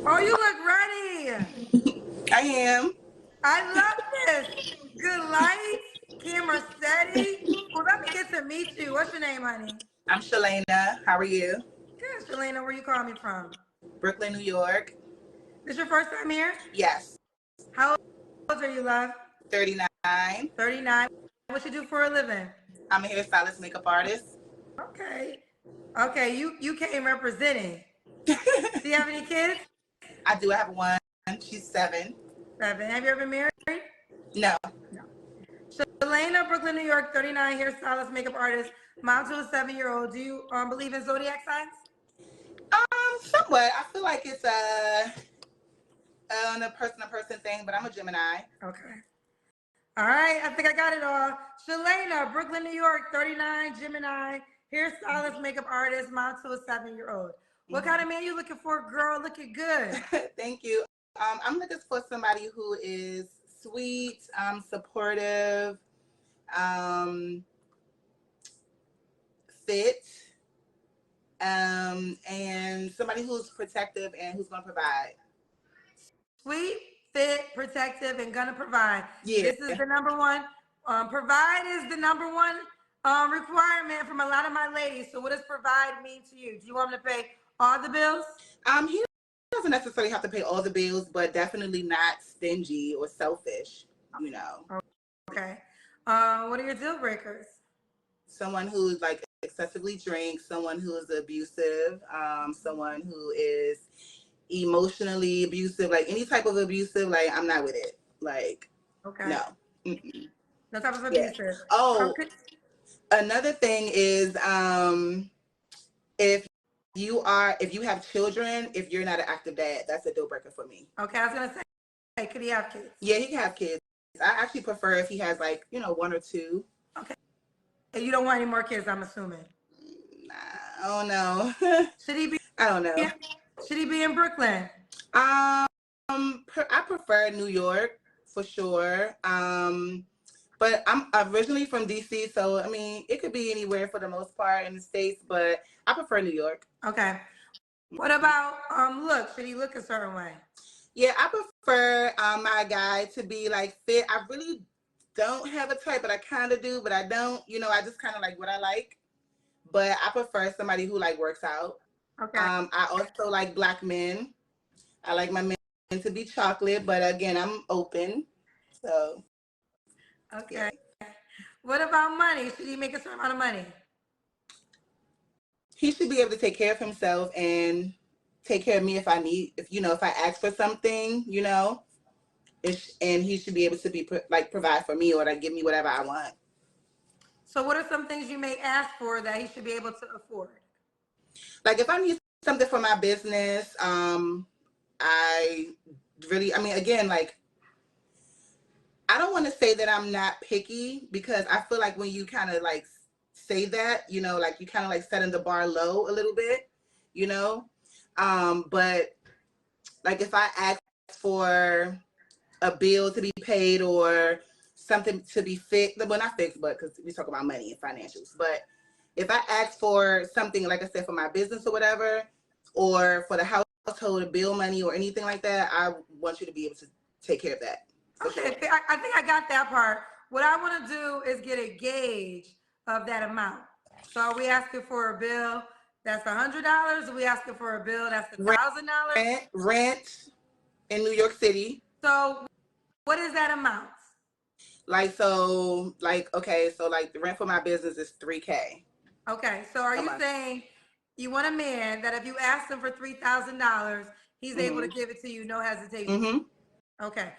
Oh, you look ready. I am. I love this. Good lights, camera steady. Well, let me get to meet you. What's your name, honey? I'm Shalana. How are you? Good, Shalana. Where you calling me from? Brooklyn, New York. This your first time here? Yes. How old are you, love? 39. 39. What you do for a living? I'm a hairstylist, makeup artist. Okay. Okay, you came representing. Do you have any kids? I do have one. She's 7. 7. Have you ever been married? No. No. Shalana, Brooklyn, New York, 39, hairstylist, makeup artist, mom to a 7-year-old. Do you believe in zodiac signs? Somewhat. I feel like it's a person thing, but I'm a Gemini. Okay. All right, I think I got it all. Shalana, Brooklyn, New York, 39, Gemini, hairstylist, makeup artist, mom to a 7-year-old. What kind of man you looking for, girl? Looking good. Thank you. I'm looking for somebody who is sweet, supportive, fit, and somebody who's protective and who's going to provide. Sweet, fit, protective, and gonna provide. Yeah. This is the number one. Provide is the number one requirement from a lot of my ladies. So what does provide mean to you? Do you want them to pay all the bills? He doesn't necessarily have to pay all the bills, but definitely not stingy or selfish, you know. Okay. What are your deal breakers? Someone who's like excessively drinks, someone who is abusive, someone who is emotionally abusive, like any type of abusive, like I'm not with it. Like, Okay. no. Mm-mm. No type of Yeah. abusive. Oh, another thing is if you have children, if you're not an active dad, that's a deal breaker for me. Okay, I was gonna say, hey, could he have kids? Yeah, he can have kids. I actually prefer if he has like, 1 or 2. Okay. And you don't want any more kids, I'm assuming. Nah, I don't know. Should he be? I don't know. Should he be in Brooklyn? I prefer New York for sure. But I'm originally from DC, so I mean, it could be anywhere for the most part in the States, but I prefer New York. Okay. What about look? Should he look a certain way? Yeah, I prefer my guy to be like fit. I really don't have a type, but I kind of do, but I don't. I just kind of like what I like. But I prefer somebody who like works out. Okay. I also like black men. I like my men to be chocolate, but again, I'm open. So. Okay. Yeah. What about money? Should he make a certain amount of money? He should be able to take care of himself and take care of me if I ask for something, and he should be able to be provide for me or to give me whatever I want. So what are some things you may ask for that he should be able to afford? Like if I need something for my business, again, like, I don't want to say that I'm not picky because I feel like when you kind of like say that, like you kind of like setting the bar low a little bit, but like if I ask for a bill to be paid or something to be fixed, well, not fixed, but because we talk about money and financials, but if I ask for something, like I said, for my business or whatever, or for the household, bill money or anything like that, I want you to be able to take care of that. Okay, sure. I think I got that part. What I want to do is get a gauge of that amount. So are we asking for a bill that's $100? Are we asking for a bill that's $1,000? Rent in New York City. So what is that amount? Okay, so like the rent for my business is $3,000. Okay, so are you saying you want a man that if you ask him for $3,000, he's able to give it to you, no hesitation? Okay.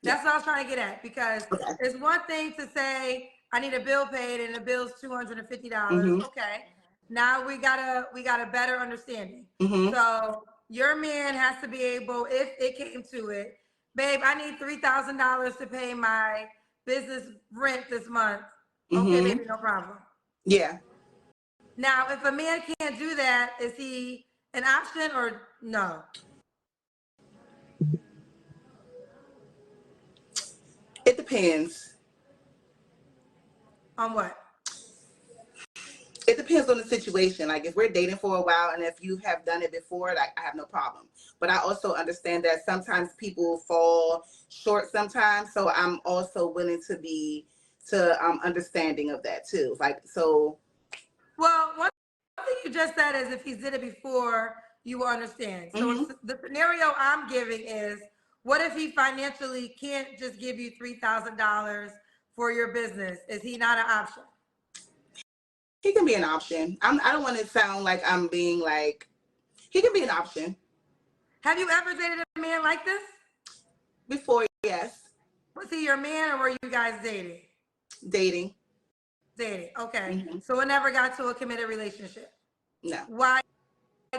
That's what I was trying to get at, because it's one thing to say I need a bill paid and the bill's $250. Okay. Now we got a better understanding. So your man has to be able, if it came to it, babe, I need $3,000 to pay my business rent this month. Okay, baby, no problem. Yeah. Now, if a man can't do that, is he an option or no? It depends. On what? It depends on the situation. Like if we're dating for a while and if you have done it before, like I have no problem. But I also understand that sometimes people fall short sometimes. So I'm also willing to be understanding of that too. Like so. Well, one thing you just said is if he's did it before, you will understand. So the scenario I'm giving is, what if he financially can't just give you $3,000 for your business? Is he not an option? He can be an option. I don't want to sound like I'm being like, he can be an option. Have you ever dated a man like this? Before, yes. Was he your man or were you guys dating? Dating. Dating, okay. So it never got to a committed relationship? No. Why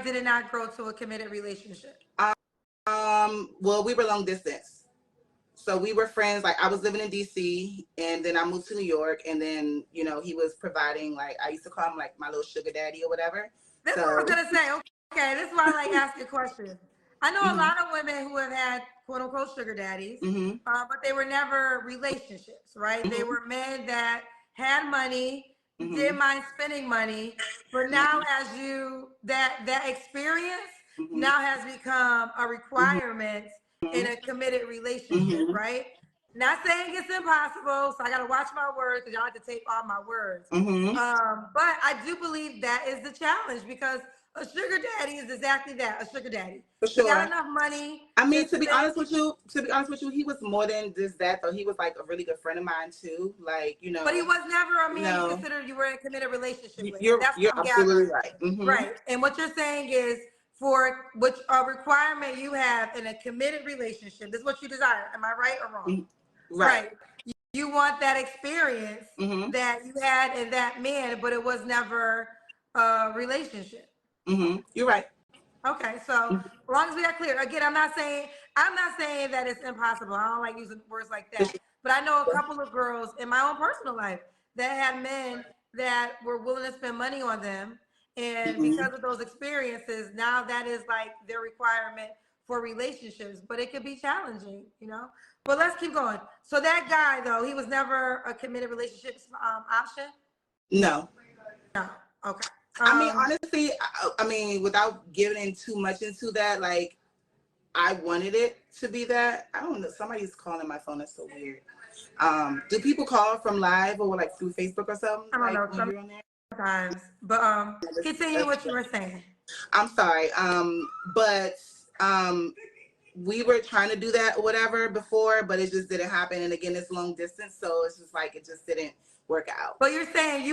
did it not grow to a committed relationship? Well, we were long distance. So we were friends. Like I was living in DC and then I moved to New York and then, you know, he was providing, like, I used to call him like my little sugar daddy or whatever. This is what I was gonna say. Okay, this is why I like asking questions. I know a lot of women who have had quote unquote sugar daddies, but they were never relationships, right? They were men that had money, didn't mind spending money, but now as that experience now has become a requirement in a committed relationship, right? Not saying it's impossible, so I gotta watch my words because y'all have to take all my words. But I do believe that is the challenge because a sugar daddy is exactly that, a sugar daddy. For sure. He got enough money. I mean, to be honest with you, he was more than just that, though. He was like a really good friend of mine too. Like, you know. But he was never a man you considered you were in a committed relationship with. You're absolutely right. Right. And what you're saying is, for which a requirement you have in a committed relationship, this is what you desire. Am I right or wrong? Right. You want that experience that you had in that man, but it was never a relationship. You're right. Okay, so as long as we are clear. Again, I'm not saying that it's impossible. I don't like using words like that. But I know a couple of girls in my own personal life that had men that were willing to spend money on them. And because of those experiences, now that is like their requirement for relationships. But it can be challenging, you know? But let's keep going. So that guy, though, he was never a committed relationship option? No. No. Okay. I mean, honestly, I mean, without giving in too much into that, like, I wanted it to be that. I don't know. Somebody's calling my phone. That's so weird. Do people call from live or like through Facebook or something? I don't know. Sometimes. But continue what you were saying. I'm sorry. But we were trying to do that or whatever before, but it just didn't happen. And again, it's long distance, so it's just like it just didn't work out. But you're saying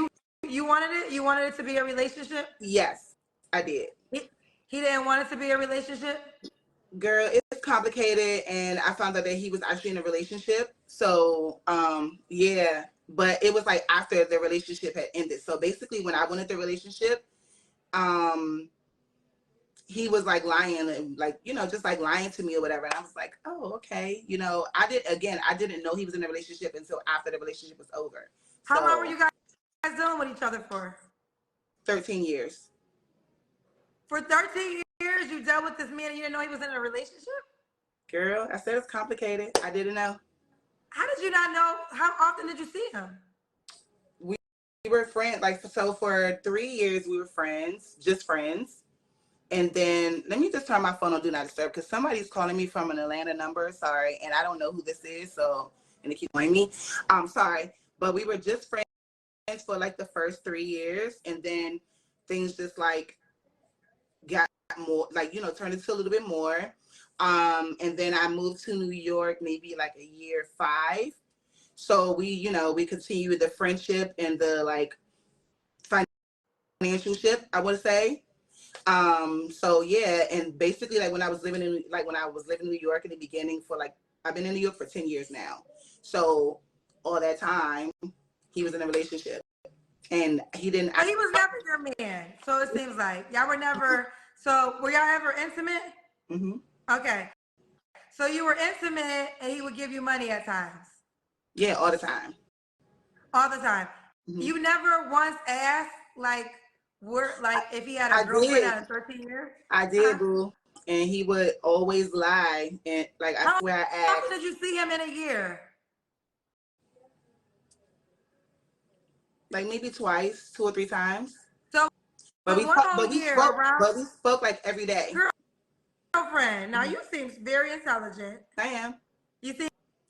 you wanted it? You wanted it to be a relationship? Yes, I did. He didn't want it to be a relationship? Girl, it's complicated, and I found out that he was actually in a relationship. So, yeah, but it was like after the relationship had ended. So basically, when I wanted the relationship, he was like lying and like, you know, just like lying to me or whatever. And I was like, oh, okay. You know, I didn't know he was in a relationship until after the relationship was over. How long were you guys dealing with each other for? 13 years. For 13 years, you dealt with this man and you didn't know he was in a relationship? Girl, I said it's complicated. I didn't know. How did you not know? How often did you see him? We were friends. Like, so for 3 years, we were friends, just friends. And then let me just turn my phone on Do Not Disturb because somebody's calling me from an Atlanta number. Sorry. And I don't know who this is. So, and they keep calling me. I'm sorry. But we were just friends for like the first 3 years. And then things just like got more, like, you know, turned into a little bit more. And then I moved to New York maybe like a year 5. So we, you know, we continued the friendship and the like financial ship, I would say. So yeah, and basically like when I was living in New York in the beginning for like, I've been in New York for 10 years now. So all that time he was in a relationship and he didn't. But he was never your man. So it seems like y'all were never, so were y'all ever intimate? Okay. So you were intimate and he would give you money at times? Yeah, all the time. All the time. You never once asked like, if he had a girlfriend out of 13 years? I did, boo. And he would always lie. And like, I swear I asked. How often did you see him in a year? Like maybe twice, 2 or 3 times. But we one talk, whole year around. but we spoke like every day. Girlfriend, now you seem very intelligent. I am. You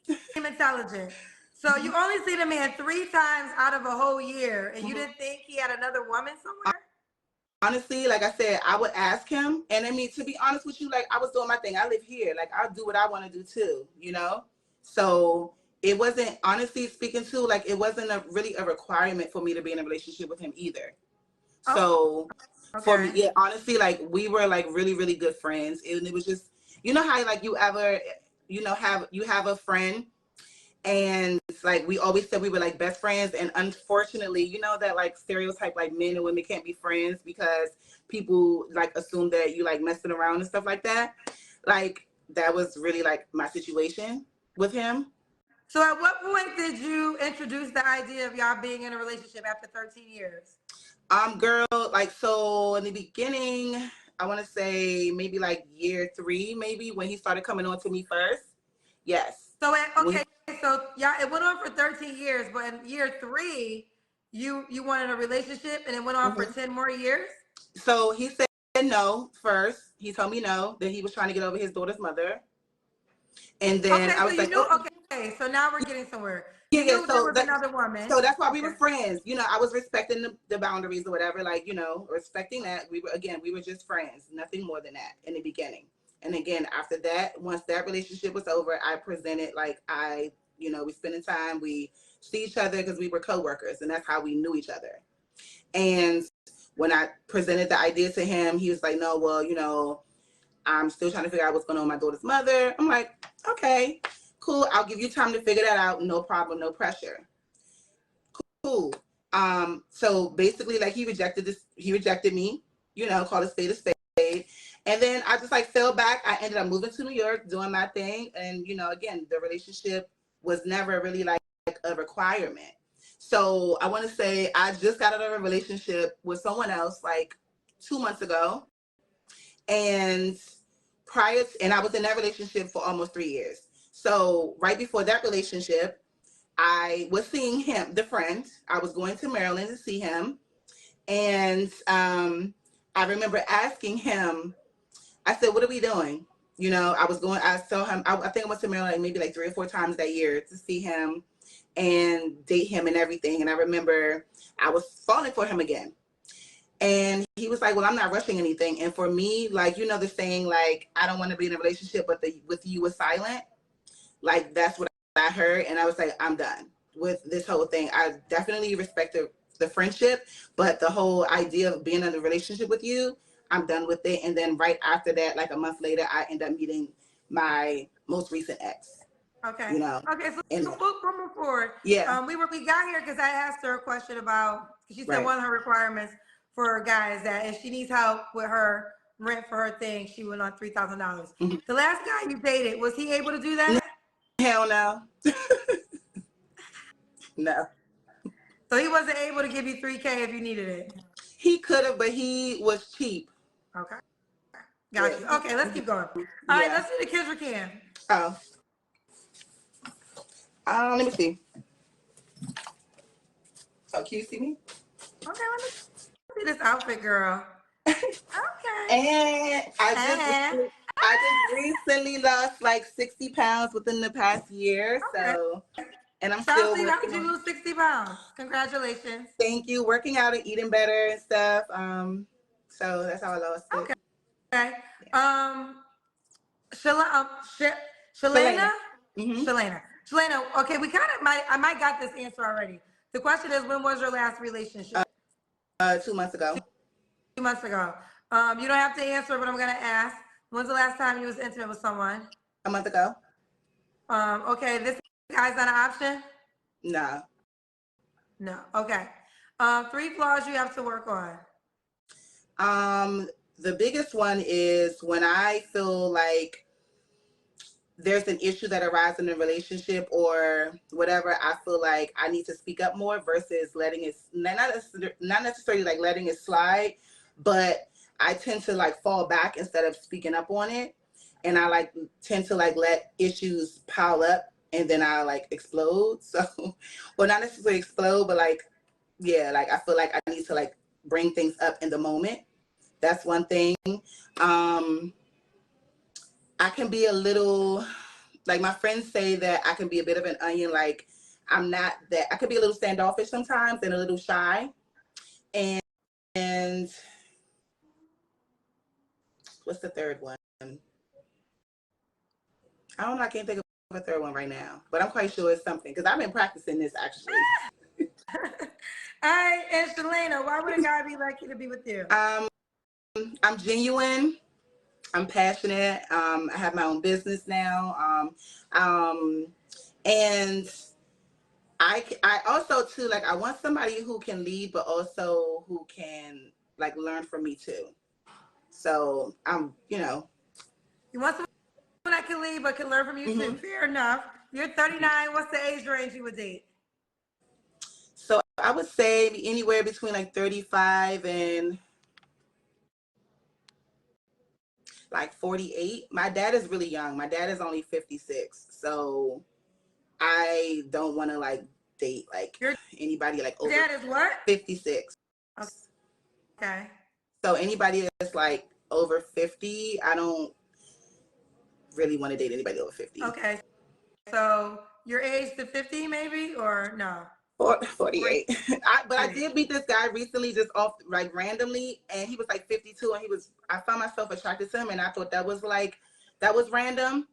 seem intelligent. So you only see the man 3 times out of a whole year, and you didn't think he had another woman somewhere? Honestly, like I said, I would ask him. And I mean, to be honest with you, like I was doing my thing. I live here. Like I'll do what I want to do too, you know? So it wasn't, honestly speaking to, like it wasn't really a requirement for me to be in a relationship with him either. So for me, yeah, honestly, like we were like really, really good friends. And it was just, you know how like you ever, you know, have a friend and it's like we always said we were like best friends, and unfortunately, you know that like stereotype like men and women can't be friends because people like assume that you like messing around and stuff like that. Like that was really like my situation with him. So at what point did you introduce the idea of y'all being in a relationship after 13 years? Girl, like so in the beginning, I want to say maybe like year 3, maybe when he started coming on to me first. Yes. So so yeah, it went on for 13 years, but in year 3, you wanted a relationship, and it went on for 10 more years. So he said no first. He told me no, that he was trying to get over his daughter's mother. And then I was like, okay, so now we're getting somewhere. Yeah, so there was another woman. So that's why we were friends. You know, I was respecting the boundaries or whatever, like, you know, respecting that. We were just friends, nothing more than that in the beginning. And again, after that, once that relationship was over, I presented like we spending time, we see each other because we were coworkers, and that's how we knew each other. And when I presented the idea to him, he was like, no, well, you know, I'm still trying to figure out what's going on with my daughter's mother. I'm like, okay, cool. I'll give you time to figure that out. No problem, no pressure. Cool. So basically, like he rejected me, you know, called a spade a spade. And then I just like fell back. I ended up moving to New York, doing my thing. And, you know, again, the relationship was never really like a requirement. So I want to say I just got out of a relationship with someone else like 2 months ago. And I was in that relationship for almost 3 years. So right before that relationship, I was seeing him, the friend. I was going to Maryland to see him. And I remember asking him, I said, what are we doing? You know, I saw him, I think I went to Maryland maybe like 3 or 4 times that year to see him and date him and everything. And I remember I was falling for him again. And he was like, well, I'm not rushing anything. And for me, like, you know, the saying, like, I don't want to be in a relationship, but with you was silent. Like, that's what I heard. And I was like, I'm done with this whole thing. I definitely respect the friendship, but the whole idea of being in a relationship with you, I'm done with it. And then right after that, like a month later, I end up meeting my most recent ex. Okay. You know. Okay. So moving forward. Yeah. We got here because I asked her a question about. She said one of her requirements for a guy is that if she needs help with her rent for her thing, she went on $3,000. Mm-hmm. The last guy you dated, was he able to do that? Hell no. No. So he wasn't able to give you $3K if you needed it. He could have, but he was cheap. Okay. Got you. Okay, let's keep going. All right, let's do the Kendra Cam. Oh. Let me see. Oh, can you see me? Okay, let me see this outfit, girl. Okay. And I just recently lost like 60 pounds within the past year. Okay. So, and I'm still working. How did you lose 60 pounds? Congratulations. Thank you. Working out and eating better and stuff. So that's how I lost it. Okay. Okay. Yeah. Shalana? Mm-hmm. Shalana, okay, I might got this answer already. The question is, when was your last relationship? 2 months ago. 2 months ago. You don't have to answer, but I'm gonna ask. When's the last time you was intimate with someone? A month ago. Okay, this guy's not an option? No. No, okay. 3 flaws you have to work on. The biggest one is when I feel like there's an issue that arises in a relationship or whatever, I feel like I need to speak up more versus letting it, not necessarily like letting it slide, but I tend to like fall back instead of speaking up on it. And I like tend to like let issues pile up and then I like explode. So, well, not necessarily explode, but like, yeah, like I feel like I need to like bring things up in the moment. That's one thing. I can be a little, like my friends say that I can be a bit of an onion. Like I'm not that, I could be a little standoffish sometimes and a little shy. And what's the third one? I don't know. I can't think of a third one right now, but I'm quite sure it's something because I've been practicing this actually. All right, and Shalana, why would a guy be lucky to be with you? I'm genuine. I'm passionate. I have my own business now. And I also too, like, I want somebody who can lead, but also who can like learn from me too. So you know. You want someone that can lead, but can learn from you too. Fair enough. You're 39. What's the age range you would date? So I would say anywhere between like 35 and like 48. My dad is really young. My dad is only 56. So I don't want to like date like anybody like over. Your dad is what? 56. Okay. So anybody that's like over 50, I don't really want to date anybody over 50. Okay. So your age to 50 maybe, or no? 48. But I did meet this guy recently just off like randomly, and he was like 52, and I found myself attracted to him, and I thought that was random.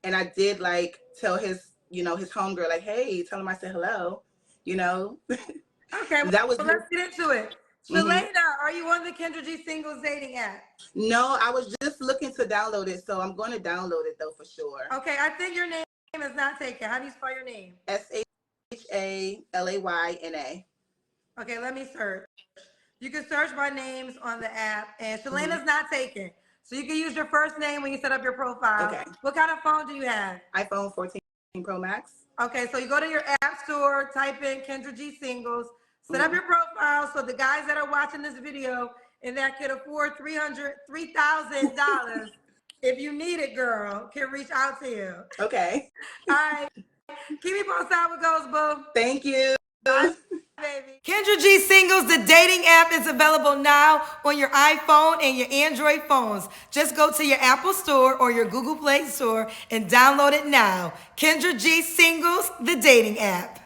And I did like tell his homegirl like, hey, tell him I said hello, Okay, that was let's get into it. Shalana, are you on the Kendra G Singles dating app? No, I was just looking to download it, so I'm going to download it though for sure. Okay, I think your name is not taken. How do you spell your name? SHALAYNA. Okay, let me search. You can search by names on the app, and Shalana's not taken. So you can use your first name when you set up your profile. Okay. What kind of phone do you have? iPhone 14 Pro Max. Okay, so you go to your app store, type in Kendra G Singles, set up your profile so the guys that are watching this video and that could afford $3,000, if you need it, girl, can reach out to you. Okay. All right. Keep me posted how it goes, boo. Thank you. Bye, baby. Kendra G Singles, the dating app, is available now on your iPhone and your Android phones. Just go to your Apple Store or your Google Play Store and download it now. Kendra G Singles, the dating app.